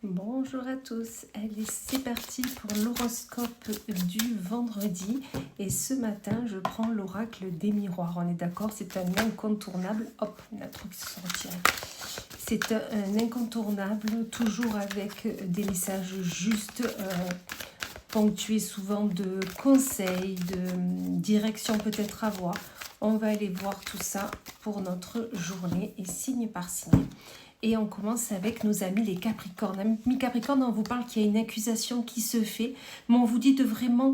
Bonjour à tous, allez c'est parti pour l'horoscope du vendredi et ce matin je prends l'oracle des miroirs, on est d'accord, c'est un incontournable, hop, il y a un truc qui se retire. C'est un incontournable, toujours avec des messages justes, ponctués souvent de conseils, de direction peut-être à voir. On va aller voir tout ça pour notre journée et signe par signe. Et on commence avec nos amis les Capricornes. Amis Capricorne, on vous parle qu'il y a une accusation qui se fait, mais on vous dit de vraiment...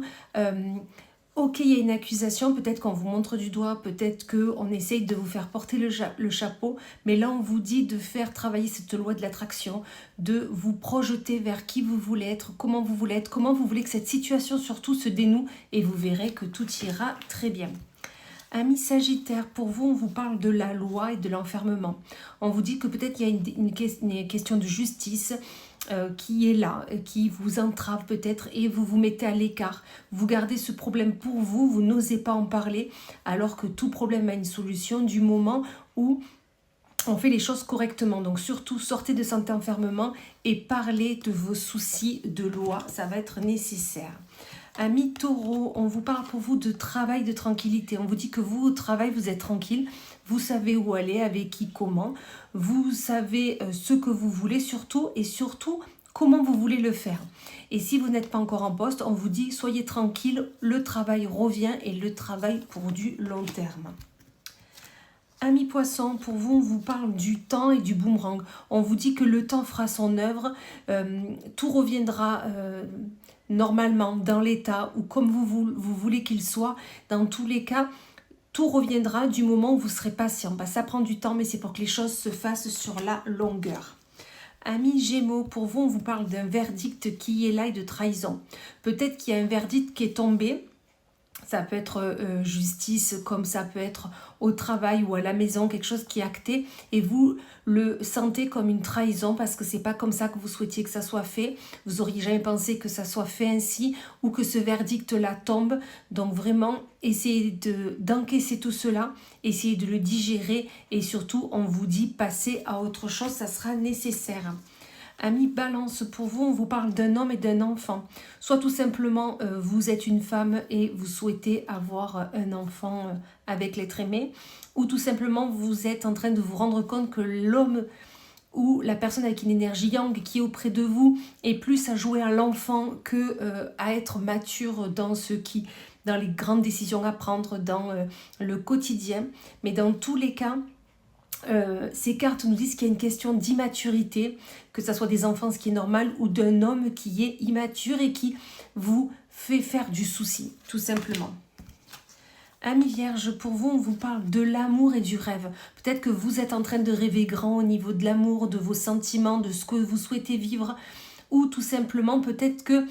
ok, il y a une accusation, peut-être qu'on vous montre du doigt, peut-être qu'on essaye de vous faire porter le chapeau, mais là on vous dit de faire travailler cette loi de l'attraction, de vous projeter vers qui vous voulez être, comment vous voulez que cette situation surtout se dénoue, et vous verrez que tout ira très bien. Amis Sagittaire, pour vous, on vous parle de la loi et de l'enfermement. On vous dit que peut-être il y a une question de justice qui est là, qui vous entrave peut-être et vous vous mettez à l'écart. Vous gardez ce problème pour vous, vous n'osez pas en parler, alors que tout problème a une solution du moment où on fait les choses correctement. Donc surtout, sortez de cet enfermement et parlez de vos soucis de loi, ça va être nécessaire. Amis Taureau, on vous parle pour vous de travail, de tranquillité. On vous dit que vous, au travail, vous êtes tranquille. Vous savez où aller, avec qui, comment. Vous savez ce que vous voulez surtout et surtout comment vous voulez le faire. Et si vous n'êtes pas encore en poste, on vous dit soyez tranquille, le travail revient et le travail pour du long terme. Amis Poissons, pour vous, on vous parle du temps et du boomerang. On vous dit que le temps fera son œuvre, tout reviendra normalement dans l'état ou comme vous voulez qu'il soit. Dans tous les cas, tout reviendra du moment où vous serez patient. Ça prend du temps, mais c'est pour que les choses se fassent sur la longueur. Amis Gémeaux, pour vous, on vous parle d'un verdict qui est là et de trahison. Peut-être qu'il y a un verdict qui est tombé. Ça peut être justice, comme ça peut être au travail ou à la maison, quelque chose qui est acté et vous le sentez comme une trahison parce que c'est pas comme ça que vous souhaitiez que ça soit fait. Vous auriez jamais pensé que ça soit fait ainsi ou que ce verdict-là tombe. Donc vraiment, essayez d'encaisser tout cela, essayez de le digérer et surtout, on vous dit passer à autre chose, ça sera nécessaire. Amis Balance, pour vous, on vous parle d'un homme et d'un enfant. Soit tout simplement, vous êtes une femme et vous souhaitez avoir un enfant avec l'être aimé, ou tout simplement, vous êtes en train de vous rendre compte que l'homme ou la personne avec une énergie yang qui est auprès de vous est plus à jouer à l'enfant que à être mature dans dans les grandes décisions à prendre, dans le quotidien. Mais dans tous les cas, ces cartes nous disent qu'il y a une question d'immaturité, que ce soit des enfants, ce qui est normal, ou d'un homme qui est immature et qui vous fait faire du souci, tout simplement. Amis Vierge, pour vous, on vous parle de l'amour et du rêve. Peut-être que vous êtes en train de rêver grand au niveau de l'amour, de vos sentiments, de ce que vous souhaitez vivre, ou tout simplement peut-être que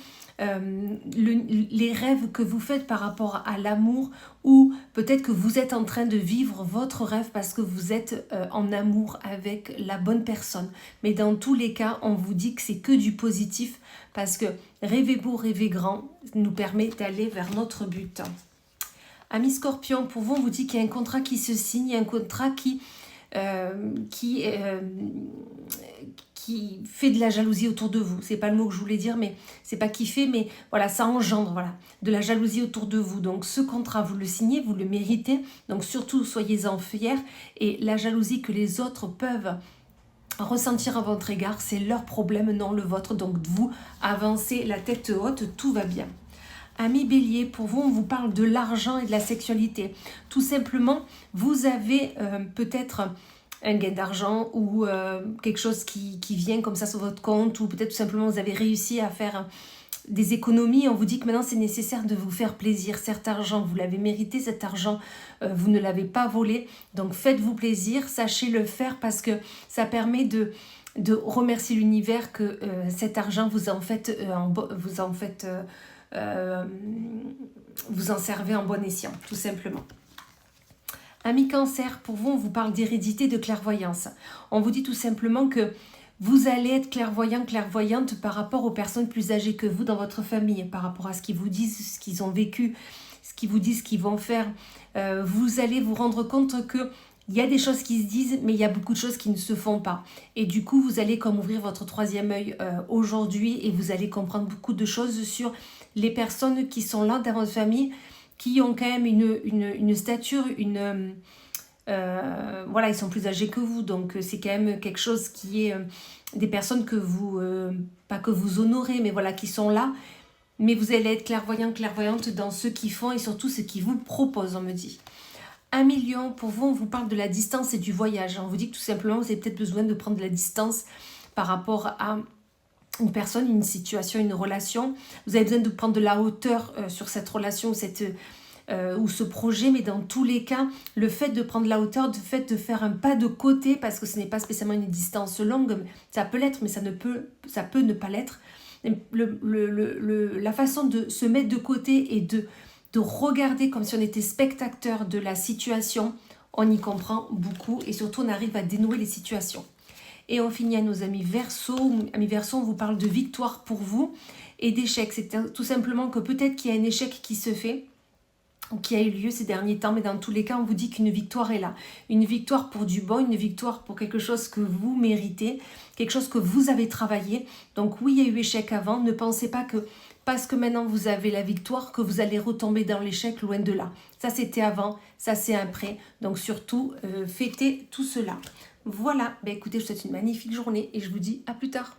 les rêves que vous faites par rapport à l'amour, ou peut-être que vous êtes en train de vivre votre rêve parce que vous êtes en amour avec la bonne personne. Mais dans tous les cas, on vous dit que c'est que du positif parce que rêver beau, rêver grand nous permet d'aller vers notre but. Amis Scorpion, pour vous, on vous dit qu'il y a un contrat qui se signe, un contrat qui fait de la jalousie autour de vous. C'est pas le mot que je voulais dire, mais c'est pas qui fait, mais voilà, ça engendre de la jalousie autour de vous. Donc ce contrat, vous le signez, vous le méritez. Donc surtout, soyez-en fiers. Et la jalousie que les autres peuvent ressentir à votre égard, c'est leur problème, non le vôtre. Donc vous avancez la tête haute, tout va bien. Amis Bélier, pour vous, on vous parle de l'argent et de la sexualité. Tout simplement, vous avez peut-être un gain d'argent ou quelque chose qui vient comme ça sur votre compte, ou peut-être tout simplement vous avez réussi à faire des économies. On vous dit que maintenant c'est nécessaire de vous faire plaisir. Cet argent, vous l'avez mérité, cet argent, vous ne l'avez pas volé. Donc faites-vous plaisir, sachez le faire parce que ça permet de remercier l'univers que cet argent vous en servez en bon escient, tout simplement. Amis Cancer, pour vous, on vous parle d'hérédité, de clairvoyance. On vous dit tout simplement que vous allez être clairvoyant, clairvoyante par rapport aux personnes plus âgées que vous dans votre famille, par rapport à ce qu'ils vous disent, ce qu'ils ont vécu, ce qu'ils vous disent, ce qu'ils vont faire. Vous allez vous rendre compte que il y a des choses qui se disent, mais il y a beaucoup de choses qui ne se font pas. Et du coup, vous allez comme ouvrir votre troisième œil aujourd'hui et vous allez comprendre beaucoup de choses sur les personnes qui sont là dans votre famille, qui ont quand même une stature, voilà, ils sont plus âgés que vous, donc c'est quand même quelque chose qui est des personnes que vous, pas que vous honorez, mais voilà, qui sont là. Mais vous allez être clairvoyant, clairvoyante dans ce qu'ils font et surtout ce qu'ils vous proposent, on me dit. 1 million, pour vous, on vous parle de la distance et du voyage. On vous dit que tout simplement, vous avez peut-être besoin de prendre de la distance par rapport à une personne, une situation, une relation. Vous avez besoin de prendre de la hauteur sur cette relation ou ce projet, mais dans tous les cas, le fait de prendre la hauteur, le fait de faire un pas de côté, parce que ce n'est pas spécialement une distance longue, ça peut l'être, mais ça peut ne pas l'être. La façon de se mettre de côté et de regarder comme si on était spectateur de la situation, on y comprend beaucoup et surtout on arrive à dénouer les situations. Et on finit à nos amis Verseau. Amis Verseau, on vous parle de victoire pour vous et d'échec. C'est tout simplement que peut-être qu'il y a un échec qui se fait, qui a eu lieu ces derniers temps, mais dans tous les cas, on vous dit qu'une victoire est là. Une victoire pour du bon, une victoire pour quelque chose que vous méritez, quelque chose que vous avez travaillé. Donc oui, il y a eu échec avant. Ne pensez pas que parce que maintenant vous avez la victoire, que vous allez retomber dans l'échec, loin de là. Ça, c'était avant, ça, c'est après. Donc surtout, fêtez tout cela. Voilà, écoutez, je vous souhaite une magnifique journée et je vous dis à plus tard.